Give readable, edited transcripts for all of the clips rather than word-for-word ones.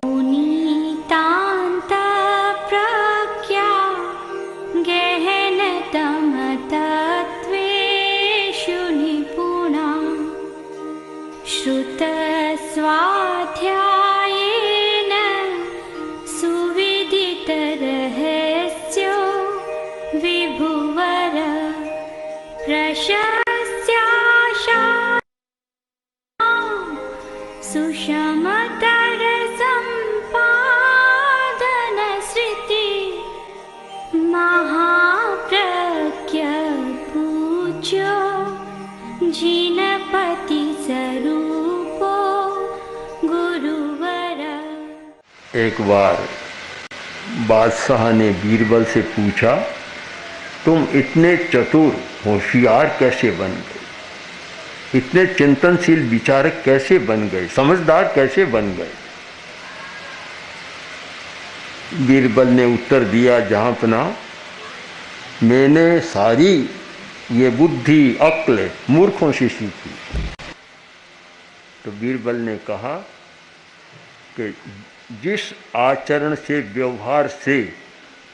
पुनीतान्तप्रज्ञा गहनतमतत्त्वेषु निपुणा श्रुतस्वाध्यायेन सुविदितरहस्यो विभुवर प्रशस्त्याशा सुषमतरसम्पादनश्रुति महाप्रज्ञपूज्यो जिनपतिस्वरूपो गुरुवर। एक बार बादशाह ने बीरबल से पूछा, तुम इतने चतुर होशियार कैसे बन गए, इतने चिंतनशील विचारक कैसे बन गए, समझदार कैसे बन गए। बीरबल ने उत्तर दिया, जहाँपना मैंने सारी ये बुद्धि अक्ल मूर्खों से सीखी। तो बीरबल ने कहा कि जिस आचरण से व्यवहार से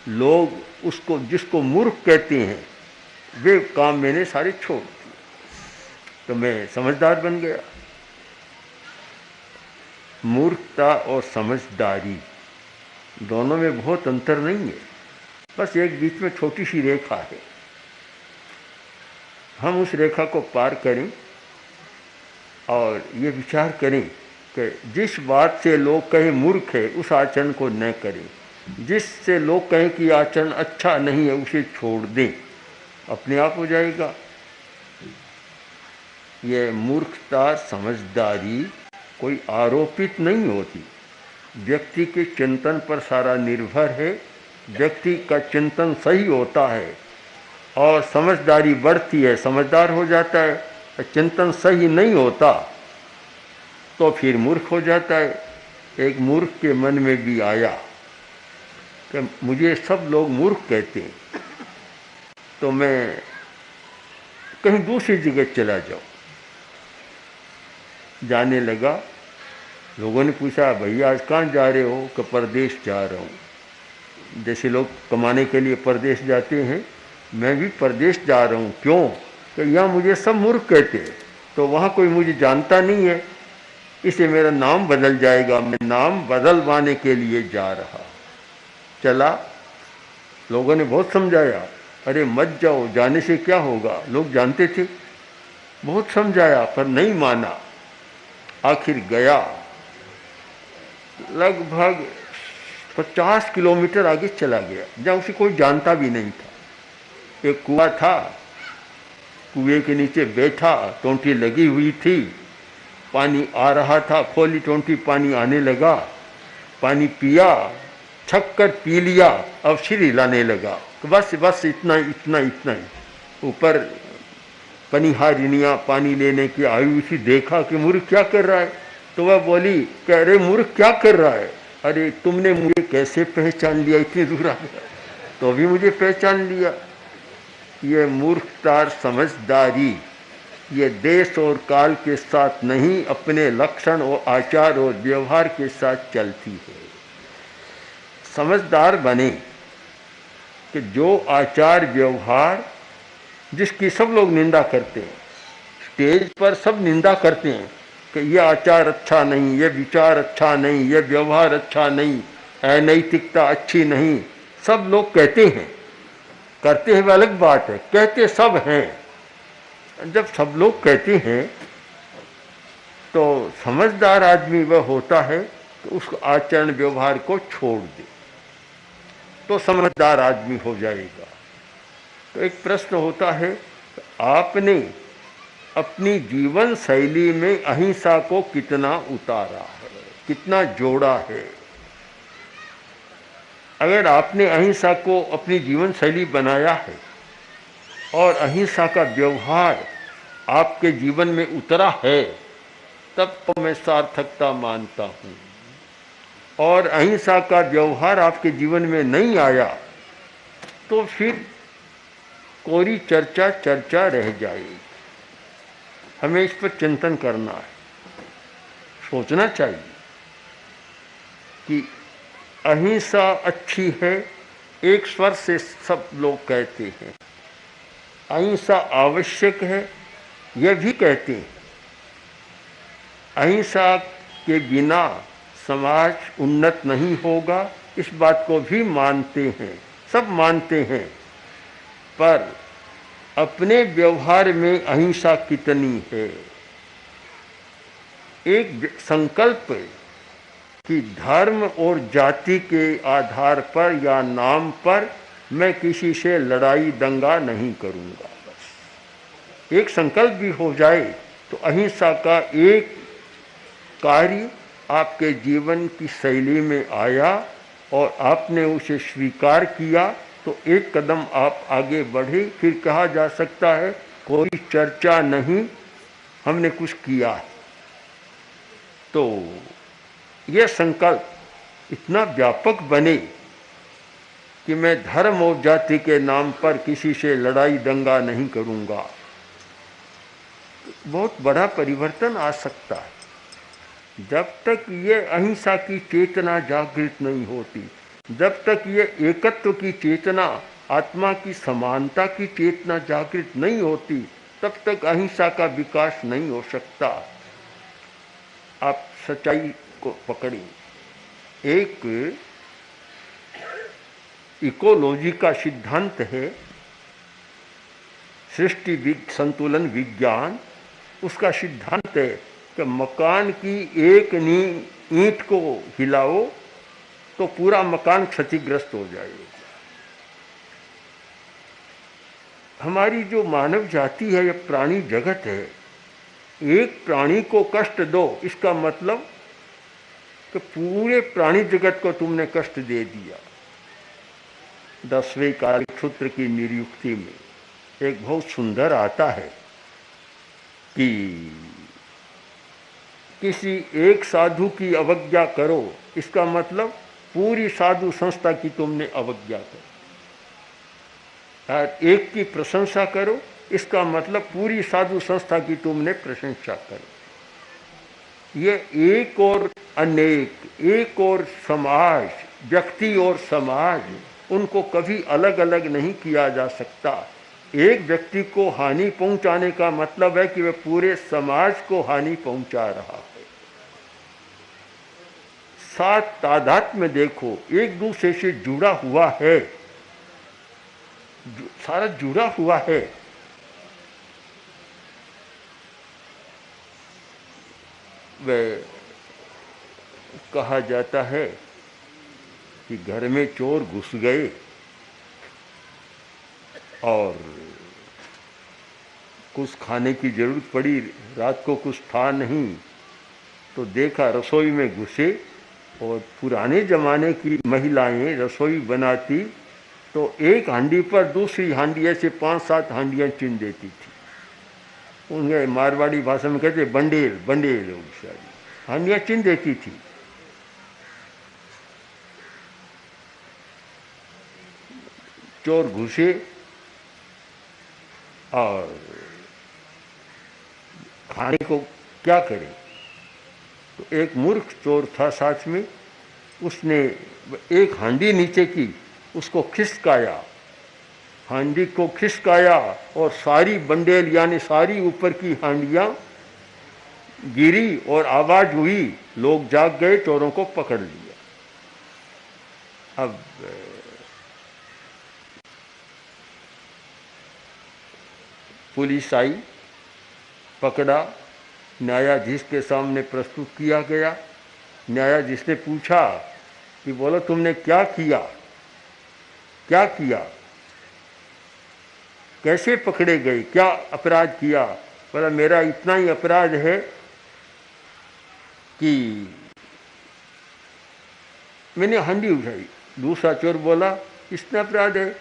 लोग उसको जिसको मूर्ख कहते हैं वे काम मैंने सारे छोड़ दिए, तो मैं समझदार बन गया। मूर्खता और समझदारी दोनों में बहुत अंतर नहीं है, बस एक बीच में छोटी सी रेखा है। हम उस रेखा को पार करें और ये विचार करें कि जिस बात से लोग कहें मूर्ख है उस आचरण को न करें, जिससे लोग कहें कि आचरण अच्छा नहीं है उसे छोड़ दें, अपने आप हो जाएगा। ये मूर्खता समझदारी कोई आरोपित नहीं होती, व्यक्ति के चिंतन पर सारा निर्भर है। व्यक्ति का चिंतन सही होता है और समझदारी बढ़ती है, समझदार हो जाता है। चिंतन सही नहीं होता तो फिर मूर्ख हो जाता है। एक मूर्ख के मन में भी आया कि मुझे सब लोग मूर्ख कहते हैं, तो मैं कहीं दूसरी जगह चला जाऊं। जाने लगा, लोगों ने पूछा, भैया आज कहाँ जा रहे हो? कि परदेश जा रहा हूँ। जैसे लोग कमाने के लिए परदेश जाते हैं, मैं भी परदेश जा रहा हूँ। क्यों? कि यहाँ मुझे सब मूर्ख कहते हैं, तो वहाँ कोई मुझे जानता नहीं है, इसे मेरा नाम बदल जाएगा। मैं नाम बदलवाने के लिए जा रहा। चला, लोगों ने बहुत समझाया, अरे मत जाओ, जाने से क्या होगा। लोग जानते थे, बहुत समझाया पर नहीं माना। आखिर गया, लगभग 50 किलोमीटर आगे चला गया, जहाँ उसे कोई जानता भी नहीं था। एक कुआं था, कुएं के नीचे बैठा, टोंटी लगी हुई थी, पानी आ रहा था, खोली टोंटी, पानी आने लगा, पानी पिया, छक कर पी लिया, अब सिर हिलाने लगा। तो बस बस इतना इतना इतना ही। ऊपर पनिहारिनियाँ पानी लेने की आई हुई थी, देखा कि मूर्ख क्या कर रहा है, तो वह बोली कि अरे मूर्ख क्या कर रहा है, अरे तुमने मुझे कैसे पहचान लिया, इतनी दूर आ गया तो भी मुझे पहचान लिया। ये मूर्खता समझदारी ये देश और काल के साथ नहीं, अपने लक्षण और आचार और व्यवहार के साथ चलती है। समझदार बने कि जो आचार व्यवहार जिसकी सब लोग निंदा करते हैं, स्टेज पर सब निंदा करते हैं कि यह आचार अच्छा नहीं, यह विचार अच्छा नहीं, यह व्यवहार अच्छा नहीं, अनैतिकता अच्छी नहीं, सब लोग कहते हैं। करते हैं वह अलग बात है, कहते सब हैं। जब सब लोग कहते हैं तो समझदार आदमी वह होता है कि उस आचरण व्यवहार को छोड़ दे, तो समझदार आदमी हो जाएगा। तो एक प्रश्न होता है, आपने अपनी जीवन शैली में अहिंसा को कितना उतारा है, कितना जोड़ा है? अगर आपने अहिंसा को अपनी जीवन शैली बनाया है और अहिंसा का व्यवहार आपके जीवन में उतरा है, तब तो मैं सार्थकता मानता हूँ। और अहिंसा का व्यवहार आपके जीवन में नहीं आया तो फिर कोरी चर्चा चर्चा रह जाएगी। हमें इस पर चिंतन करना है, सोचना चाहिए। कि अहिंसा अच्छी है, एक स्वर से सब लोग कहते हैं। अहिंसा आवश्यक है, यह भी कहते हैं। अहिंसा के बिना समाज उन्नत नहीं होगा, इस बात को भी मानते हैं, सब मानते हैं। पर अपने व्यवहार में अहिंसा कितनी है? एक संकल्प कि धर्म और जाति के आधार पर या नाम पर मैं किसी से लड़ाई दंगा नहीं करूंगा, बस एक संकल्प भी हो जाए तो अहिंसा का एक कार्य आपके जीवन की शैली में आया और आपने उसे स्वीकार किया तो एक कदम आप आगे बढ़े। फिर कहा जा सकता है कोई चर्चा नहीं, हमने कुछ किया है। तो यह संकल्प इतना व्यापक बने कि मैं धर्म और जाति के नाम पर किसी से लड़ाई दंगा नहीं करूंगा, बहुत बड़ा परिवर्तन आ सकता है। जब तक ये अहिंसा की चेतना जागृत नहीं होती, जब तक ये एकत्व की चेतना, आत्मा की समानता की चेतना जागृत नहीं होती, तब तक अहिंसा का विकास नहीं हो सकता। आप सच्चाई को पकड़ें। एक इकोलॉजी का सिद्धांत है, सृष्टि संतुलन विज्ञान, उसका सिद्धांत है कि मकान की एक ईंट को हिलाओ तो पूरा मकान क्षतिग्रस्त हो जाएगा। हमारी जो मानव जाति है, यह प्राणी जगत है, एक प्राणी को कष्ट दो, इसका मतलब कि पूरे प्राणी जगत को तुमने कष्ट दे दिया। 10वें कार्यसूत्र की निरुक्ति में एक बहुत सुंदर आता है कि किसी एक साधु की अवज्ञा करो, इसका मतलब पूरी साधु संस्था की तुमने अवज्ञा करो। और एक की प्रशंसा करो, इसका मतलब पूरी साधु संस्था की तुमने प्रशंसा करो। ये एक और अनेक, एक और समाज, व्यक्ति और समाज, उनको कभी अलग अलग नहीं किया जा सकता। एक व्यक्ति को हानि पहुंचाने का मतलब है कि वह पूरे समाज को हानि पहुंचा रहा है। साथ तादात्म्य में देखो, एक दूसरे से जुड़ा हुआ है, सारा जुड़ा हुआ है। वह कहा जाता है कि घर में चोर घुस गए और कुछ खाने की जरूरत पड़ी, रात को कुछ था नहीं, तो देखा रसोई में घुसे और पुराने ज़माने की महिलाएं रसोई बनाती तो एक हांडी पर दूसरी हांडी ऐसे 5-7 हांडियाँ चिन देती थी। उनके मारवाड़ी भाषा में कहते बंडेल, बंडेल हांडियाँ चिन देती थी। चोर घुसे और खाने को क्या करे, तो एक मूर्ख चोर था साथ में, उसने एक हांडी नीचे की, उसको खिसकाया, हांडी को खिसकाया और सारी बंडेल यानी सारी ऊपर की हांडियां गिरी और आवाज हुई। लोग जाग गए, चोरों को पकड़ लिया। अब पुलिस आई, पकड़ा, न्यायाधीश के सामने प्रस्तुत किया गया। न्यायाधीश ने पूछा कि बोलो तुमने क्या किया, क्या किया, कैसे पकड़े गए, क्या अपराध किया? बोला मेरा इतना ही अपराध है कि मैंने हांडी उठाई। दूसरा चोर बोला इसने अपराध है,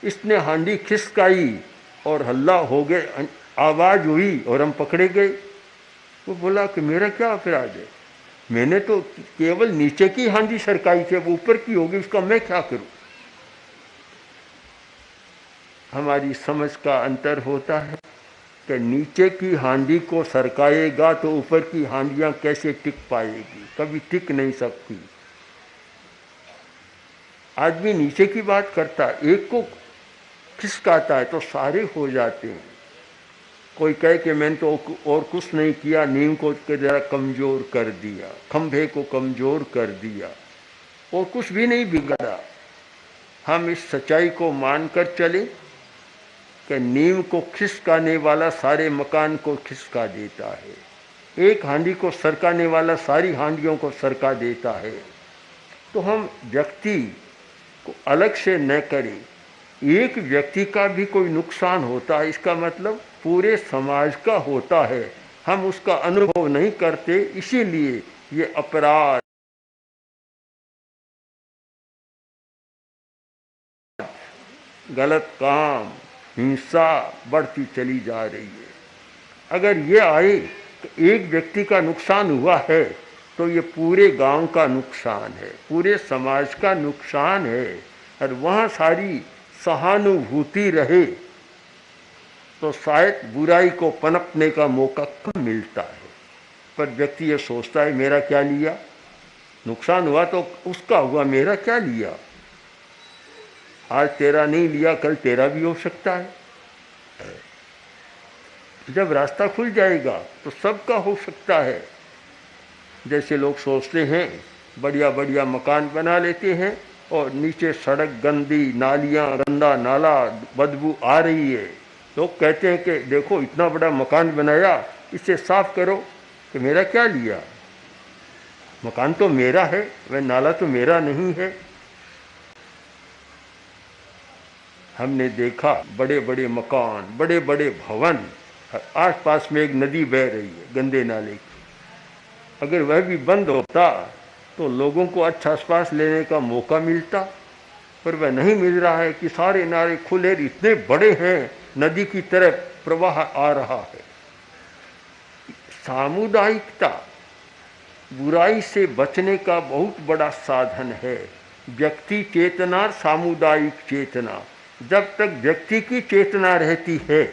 इसने हांडी खिसकाई और हल्ला हो गए, आवाज हुई और हम पकड़े गए। वो बोला कि मेरा क्या अपराध है, मैंने तो केवल नीचे की हांडी सरकाई थी, वो ऊपर की होगी, उसका मैं क्या करूं? हमारी समझ का अंतर होता है कि नीचे की हांडी को सरकाएगा तो ऊपर की हांडियां कैसे टिक पाएगी, कभी टिक नहीं सकती। आदमी नीचे की बात करता है, एक को खिसकाता है तो सारे हो जाते हैं। कोई कहे कि मैंने तो और कुछ नहीं किया, नींव को जरा कमज़ोर कर दिया, खंभे को कमज़ोर कर दिया, और कुछ भी नहीं बिगड़ा। हम इस सच्चाई को मानकर चले कि नींव को खिसकाने वाला सारे मकान को खिसका देता है, एक हांडी को सरकाने वाला सारी हांडियों को सरका देता है। तो हम व्यक्ति को अलग से न करें। एक व्यक्ति का भी कोई नुकसान होता है, इसका मतलब पूरे समाज का होता है, हम उसका अनुभव नहीं करते, इसीलिए ये अपराध, गलत काम, हिंसा बढ़ती चली जा रही है। अगर ये आए कि एक व्यक्ति का नुकसान हुआ है तो ये पूरे गांव का नुकसान है, पूरे समाज का नुकसान है, और वहाँ सारी सहानुभूति रहे तो शायद बुराई को पनपने का मौका कम मिलता है। पर व्यक्ति ये सोचता है मेरा क्या लिया, नुकसान हुआ तो उसका हुआ, मेरा क्या लिया। आज तेरा नहीं लिया, कल तेरा भी हो सकता है। जब रास्ता खुल जाएगा तो सबका हो सकता है। जैसे लोग सोचते हैं बढ़िया बढ़िया मकान बना लेते हैं और नीचे सड़क गंदी, नालियाँ, गंदा नाला, बदबू आ रही है। लोग कहते हैं कि देखो इतना बड़ा मकान बनाया, इसे साफ करो। कि मेरा क्या लिया, मकान तो मेरा है, वह नाला तो मेरा नहीं है। हमने देखा बड़े बड़े मकान, बड़े बड़े भवन, आसपास में एक नदी बह रही है गंदे नाले की। अगर वह भी बंद होता तो लोगों को अच्छा श्वास लेने का मौका मिलता, पर वह नहीं मिल रहा है कि सारे नाले खुले इतने बड़े हैं, नदी की तरफ प्रवाह आ रहा है। सामुदायिकता बुराई से बचने का बहुत बड़ा साधन है। व्यक्ति चेतना और सामुदायिक चेतना, जब तक व्यक्ति की चेतना रहती है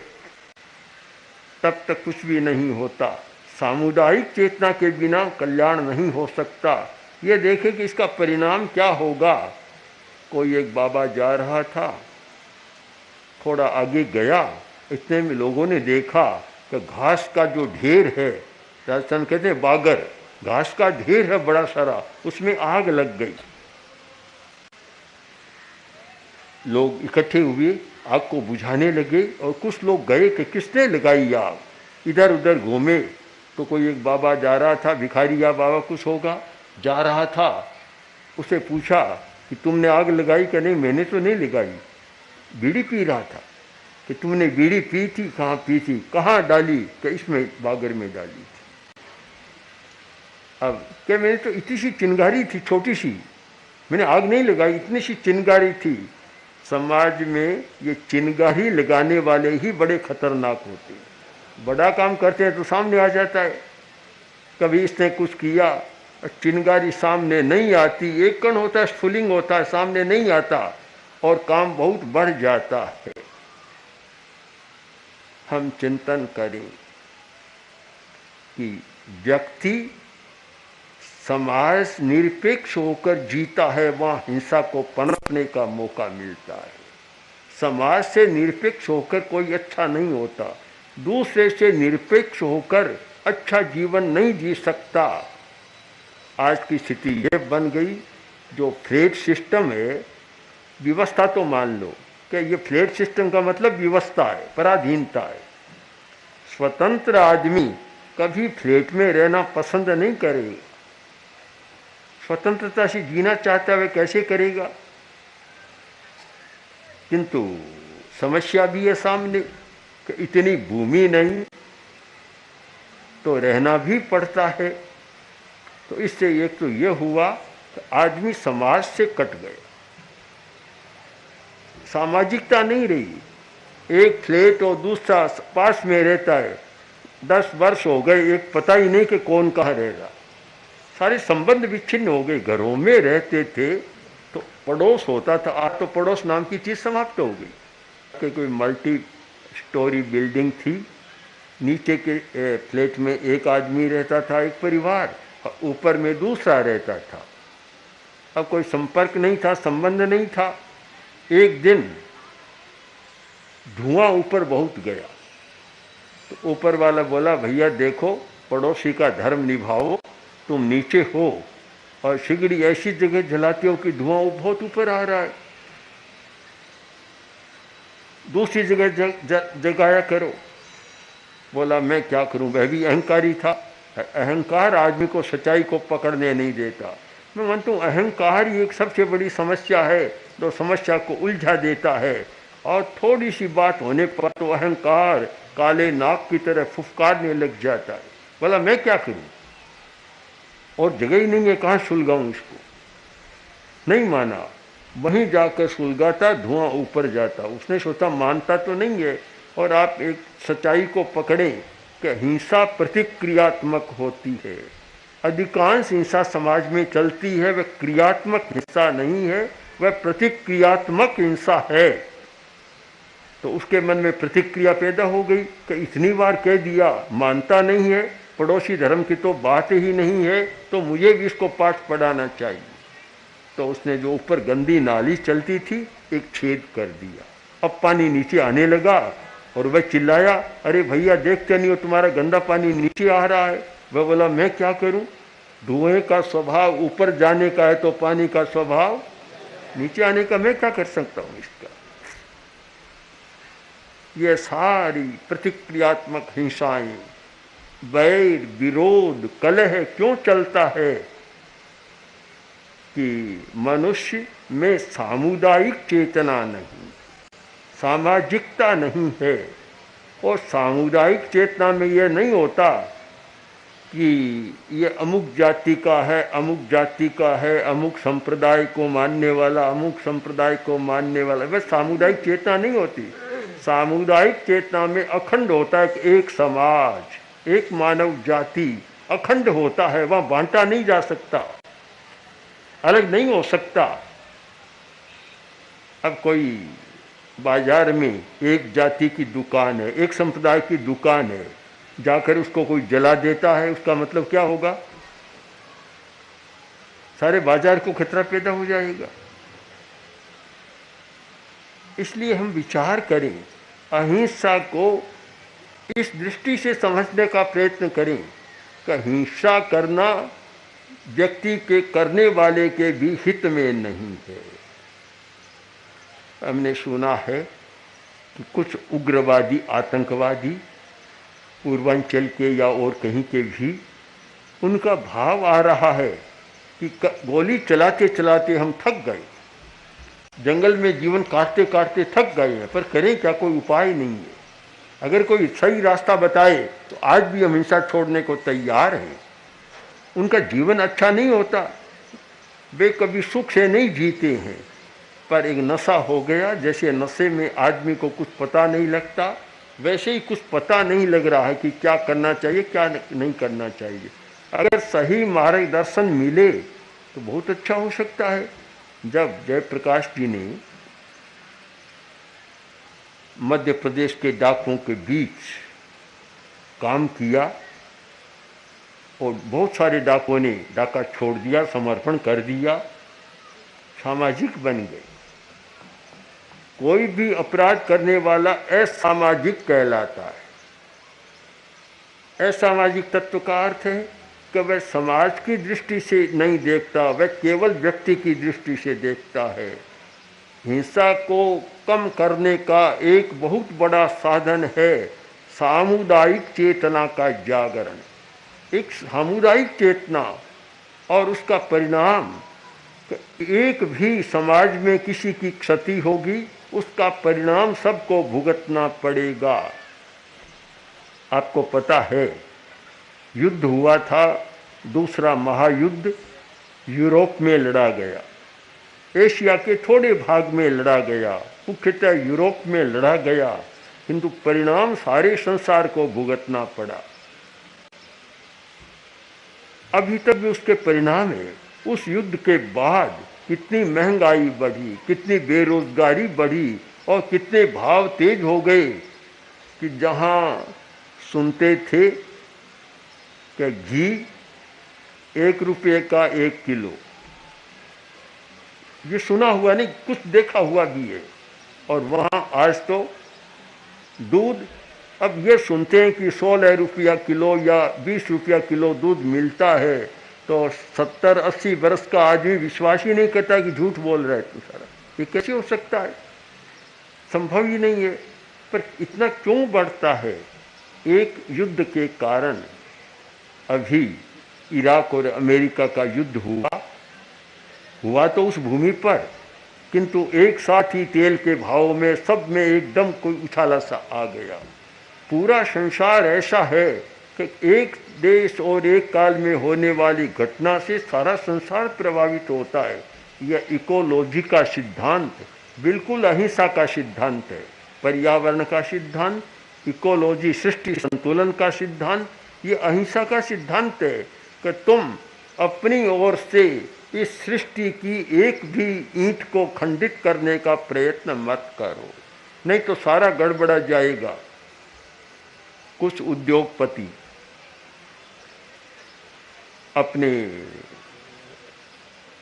तब तक कुछ भी नहीं होता। सामुदायिक चेतना के बिना कल्याण नहीं हो सकता। ये देखें कि इसका परिणाम क्या होगा। कोई एक बाबा जा रहा था, थोड़ा आगे गया, इतने में लोगों ने देखा कि घास का जो ढेर है, राजस्थान कहते हैं बागर, घास का ढेर है बड़ा सारा, उसमें आग लग गई। लोग इकट्ठे हुए, आग को बुझाने लगे, और कुछ लोग गए कि किसने लगाई आग, इधर उधर घूमे। तो कोई एक बाबा जा रहा था, भिखारी या बाबा कुछ होगा, जा रहा था, उसे पूछा कि तुमने आग लगाई कि नहीं। मैंने तो नहीं लगाई, बीड़ी पी रहा था। कि तुमने बीड़ी पी थी, कहाँ पी थी, कहाँ डाली, कि इसमें बागर में डाली थी। अब क्या, मैंने तो इतनी सी चिंगारी थी, छोटी सी, मैंने आग नहीं लगाई, इतनी सी चिंगारी थी। समाज में ये चिंगारी लगाने वाले ही बड़े खतरनाक होते हैं। बड़ा काम करते हैं तो सामने आ जाता है, कभी इसने कुछ किया, चिंगारी सामने नहीं आती, एक कण होता है, स्फुलिंग होता है, सामने नहीं आता, और काम बहुत बढ़ जाता है। हम चिंतन करें कि व्यक्ति समाज निरपेक्ष होकर जीता है, वहाँ हिंसा को पनपने का मौका मिलता है। समाज से निरपेक्ष होकर कोई अच्छा नहीं होता, दूसरे से निरपेक्ष होकर अच्छा जीवन नहीं जी सकता। आज की स्थिति ये बन गई, जो फ्लैट सिस्टम है, व्यवस्था तो मान लो कि ये फ्लैट सिस्टम का मतलब व्यवस्था है, पराधीनता है। स्वतंत्र आदमी कभी फ्लैट में रहना पसंद नहीं करेगा। स्वतंत्रता से जीना चाहता है, वह कैसे करेगा। किंतु समस्या भी है सामने कि इतनी भूमि नहीं, तो रहना भी पड़ता है। तो इससे एक तो ये हुआ कि आदमी समाज से कट गए, सामाजिकता नहीं रही। एक फ्लैट और दूसरा पास में रहता है, 10 वर्ष हो गए, एक पता ही नहीं कि कौन कहाँ रहेगा। सारे संबंध विच्छिन्न हो गए। घरों में रहते थे तो पड़ोस होता था, आज तो पड़ोस नाम की चीज़ समाप्त हो गई। कि कोई मल्टी स्टोरी बिल्डिंग थी, नीचे के फ्लैट में एक आदमी रहता था, एक परिवार, ऊपर में दूसरा रहता था। अब कोई संपर्क नहीं था, संबंध नहीं था। एक दिन धुआं ऊपर बहुत गया तो ऊपर वाला बोला, भैया देखो, पड़ोसी का धर्म निभाओ, तुम नीचे हो और सिगड़ी ऐसी जगह जलाते हो कि धुआं बहुत ऊपर आ रहा है, दूसरी जगह जगाया करो। बोला मैं क्या करूं, वह भी अहंकारी था। अहंकार आदमी को सच्चाई को पकड़ने नहीं देता। मैं मानता हूँ अहंकार ही एक सबसे बड़ी समस्या है, जो समस्या को उलझा देता है। और थोड़ी सी बात होने पर तो अहंकार काले नाग की तरह फुफकारने लग जाता है। बोला मैं क्या करूं, और जगह ही नहीं है, कहाँ सुलगाऊं इसको। नहीं माना, वहीं जाकर सुलगाता, धुआं ऊपर जाता। उसने सोचा मानता तो नहीं है। और आप एक सच्चाई को पकड़ें कि हिंसा प्रतिक्रियात्मक होती है। अधिकांश हिंसा समाज में चलती है, वह क्रियात्मक हिंसा नहीं है, वह प्रतिक्रियात्मक हिंसा है। तो उसके मन में प्रतिक्रिया पैदा हो गई कि इतनी बार कह दिया, मानता नहीं है, पड़ोसी धर्म की तो बात ही नहीं है, तो मुझे भी इसको पाठ पढ़ाना चाहिए। तो उसने जो ऊपर गंदी नाली चलती थी, एक छेद कर दिया। अब पानी नीचे आने लगा और वह चिल्लाया, अरे भैया देखते नहीं हो, तुम्हारा गंदा पानी नीचे आ रहा है। वह बोला मैं क्या करूं, धुएं का स्वभाव ऊपर जाने का है तो पानी का स्वभाव नीचे आने का, मैं क्या कर सकता हूं इसका। ये सारी प्रतिक्रियात्मक हिंसाएं, वैर, विरोध, कलह क्यों चलता है कि मनुष्य में सामुदायिक चेतना नहीं, सामाजिकता नहीं है। और सामुदायिक चेतना में यह नहीं होता कि ये अमुक जाति का है, अमुक जाति का है, अमुक संप्रदाय को मानने वाला, अमुक संप्रदाय को मानने वाला, वह सामुदायिक चेतना नहीं होती। सामुदायिक चेतना में अखंड होता है कि एक समाज, एक मानव जाति अखंड होता है, वहाँ बांटा नहीं जा सकता, अलग नहीं हो सकता। अब कोई बाजार में एक जाति की दुकान है, एक संप्रदाय की दुकान है, जाकर उसको कोई जला देता है, उसका मतलब क्या होगा, सारे बाजार को खतरा पैदा हो जाएगा। इसलिए हम विचार करें, अहिंसा को इस दृष्टि से समझने का प्रयत्न करें कि हिंसा करना व्यक्ति के करने वाले के भी हित में नहीं है। हमने सुना है कि कुछ उग्रवादी, आतंकवादी पूर्वांचल के या और कहीं के भी, उनका भाव आ रहा है कि गोली चलाते चलाते हम थक गए, जंगल में जीवन काटते काटते थक गए हैं, पर करें क्या, कोई उपाय नहीं है। अगर कोई सही रास्ता बताए तो आज भी हम हिंसा छोड़ने को तैयार हैं। उनका जीवन अच्छा नहीं होता, वे कभी सुख से नहीं जीते हैं, पर एक नशा हो गया। जैसे नशे में आदमी को कुछ पता नहीं लगता, वैसे ही कुछ पता नहीं लग रहा है कि क्या करना चाहिए, क्या नहीं करना चाहिए। अगर सही मार्गदर्शन मिले तो बहुत अच्छा हो सकता है। जब जयप्रकाश जी ने मध्य प्रदेश के डाकुओं के बीच काम किया और बहुत सारे डाकुओं ने डाका छोड़ दिया, समर्पण कर दिया, सामाजिक बन गए। कोई भी अपराध करने वाला असामाजिक कहलाता है। असामाजिक तत्व का अर्थ है कि वह समाज की दृष्टि से नहीं देखता, वह केवल व्यक्ति की दृष्टि से देखता है। हिंसा को कम करने का एक बहुत बड़ा साधन है सामुदायिक चेतना का जागरण। एक सामुदायिक चेतना और उसका परिणाम, एक भी समाज में किसी की क्षति होगी, उसका परिणाम सबको भुगतना पड़ेगा। आपको पता है, युद्ध हुआ था, दूसरा महायुद्ध यूरोप में लड़ा गया, एशिया के थोड़े भाग में लड़ा गया, मुख्यतः यूरोप में लड़ा गया, किंतु परिणाम सारे संसार को भुगतना पड़ा। अभी तक भी उसके परिणाम है। उस युद्ध के बाद कितनी महंगाई बढ़ी, कितनी बेरोजगारी बढ़ी और कितने भाव तेज हो गए कि जहाँ सुनते थे कि घी 1 रुपये का 1 किलो, ये सुना हुआ नहीं, कुछ देखा हुआ भी है। और वहाँ आज तो दूध, अब ये सुनते हैं कि 16 रुपया किलो या 20 रुपया किलो दूध मिलता है, तो 70-80 वर्ष का आदमी विश्वास ही नहीं करता कि झूठ बोल रहा है तू सारा। ये कैसे हो सकता है? संभव ही नहीं है। पर इतना क्यों बढ़ता है? एक युद्ध के कारण। अभी इराक और अमेरिका का युद्ध हुआ तो उस भूमि पर, किंतु एक साथ ही तेल के भाव में सब में एकदम कोई उछाला सा आ गया। पूरा संसार ऐसा है कि एक देश और एक काल में होने वाली घटना से सारा संसार प्रभावित होता है। यह इकोलॉजी का सिद्धांत बिल्कुल अहिंसा का सिद्धांत है। पर्यावरण का सिद्धांत, इकोलॉजी सृष्टि संतुलन का सिद्धांत, ये अहिंसा का सिद्धांत है कि तुम अपनी ओर से इस सृष्टि की एक भी ईंट को खंडित करने का प्रयत्न मत करो, नहीं तो सारा गड़बड़ा जाएगा। कुछ उद्योगपति अपने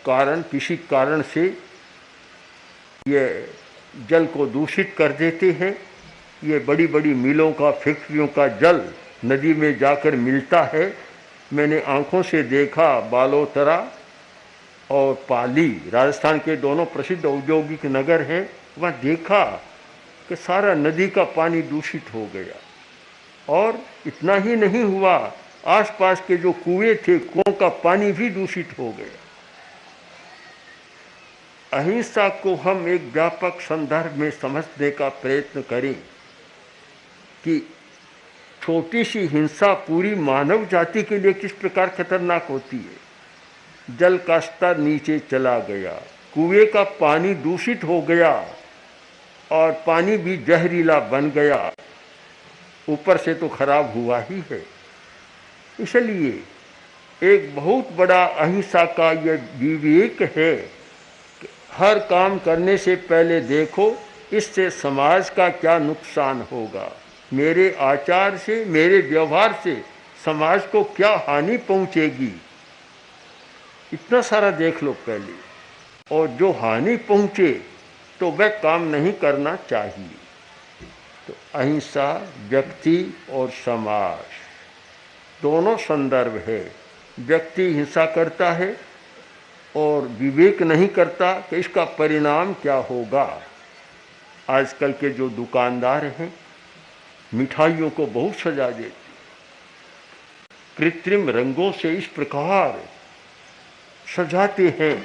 कारण, किसी कारण से ये जल को दूषित कर देते हैं। ये बड़ी बड़ी मिलों का, फैक्ट्रियों का जल नदी में जाकर मिलता है। मैंने आंखों से देखा, बालोतरा और पाली, राजस्थान के दोनों प्रसिद्ध औद्योगिक नगर हैं, वहाँ देखा कि सारा नदी का पानी दूषित हो गया। और इतना ही नहीं हुआ, आसपास के जो कुएं थे, कुओं का पानी भी दूषित हो गया। अहिंसा को हम एक व्यापक संदर्भ में समझने का प्रयत्न करें कि छोटी सी हिंसा पूरी मानव जाति के लिए किस प्रकार खतरनाक होती है। जल का स्तर नीचे चला गया, कुएं का पानी दूषित हो गया और पानी भी जहरीला बन गया, ऊपर से तो खराब हुआ ही है। इसलिए एक बहुत बड़ा अहिंसा का यह विवेक है कि हर काम करने से पहले देखो इससे समाज का क्या नुकसान होगा, मेरे आचार से, मेरे व्यवहार से समाज को क्या हानि पहुंचेगी, इतना सारा देख लो पहले। और जो हानि पहुंचे तो वह काम नहीं करना चाहिए। तो अहिंसा व्यक्ति और समाज दोनों संदर्भ है। व्यक्ति हिंसा करता है और विवेक नहीं करता कि इसका परिणाम क्या होगा। आजकल के जो दुकानदार हैं मिठाइयों को बहुत सजा देते, कृत्रिम रंगों से इस प्रकार सजाते हैं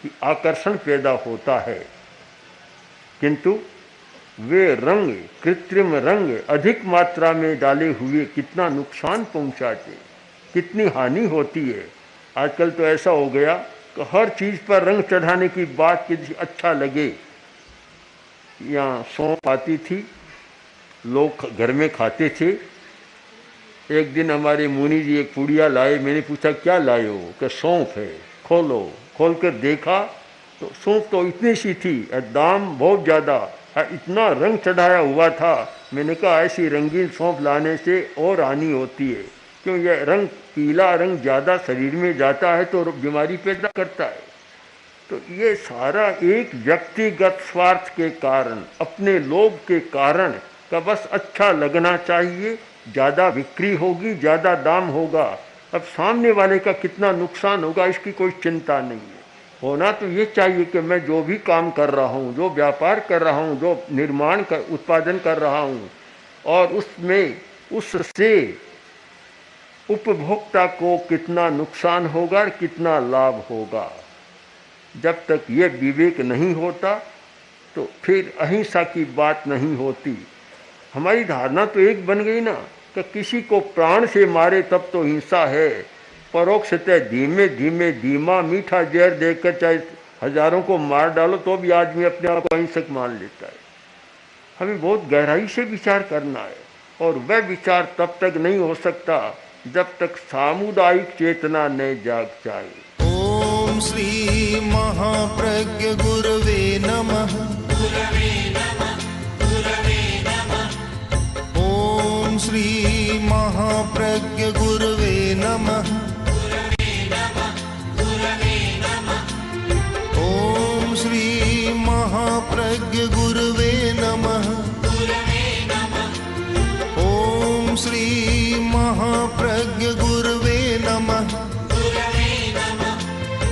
कि आकर्षण पैदा होता है, किंतु वे रंग, कृत्रिम रंग अधिक मात्रा में डाले हुए कितना नुकसान पहुंचाते, कितनी हानि होती है। आजकल तो ऐसा हो गया कि हर चीज़ पर रंग चढ़ाने की बात किसी अच्छा लगे। यहाँ सौंफ आती थी, लोग घर में खाते थे। एक दिन हमारे मुनि जी एक पुड़िया लाए, मैंने पूछा क्या लाए हो? कि सौंफ है। खोलो, खोल कर देखा तो सौंफ तो इतनी सी थी, दाम बहुत ज़्यादा, इतना रंग चढ़ाया हुआ था। मैंने कहा ऐसी रंगीन सौंफ लाने से और हानि होती है, क्यों? यह रंग, पीला रंग ज़्यादा शरीर में जाता है तो बीमारी पैदा करता है। तो ये सारा एक व्यक्तिगत स्वार्थ के कारण, अपने लोभ के कारण का बस अच्छा लगना चाहिए, ज़्यादा बिक्री होगी, ज़्यादा दाम होगा, अब सामने वाले का कितना नुकसान होगा इसकी कोई चिंता नहीं है। होना तो ये चाहिए कि मैं जो भी काम कर रहा हूँ, जो व्यापार कर रहा हूँ, जो निर्माण कर, उत्पादन कर रहा हूँ, और उसमें उससे उपभोक्ता को कितना नुकसान होगा और कितना लाभ होगा। जब तक ये विवेक नहीं होता तो फिर अहिंसा की बात नहीं होती। हमारी धारणा तो एक बन गई ना कि किसी को प्राण से मारे तब तो हिंसा है, परोक्षतः धीमे धीमे धीमा मीठा जहर देकर चाहे हजारों को मार डालो तो भी आदमी अपने आप को अहिंसक मान लेता है। हमें बहुत गहराई से विचार करना है, और वह विचार तब तक नहीं हो सकता जब तक सामुदायिक चेतना न जाग जाए। ओम श्री महाप्रज्ञ गुरवे नमः। ओम श्री महाप्रज्ञ गुरवे नमः। ओम श्री महाप्रज्ञ गुरवे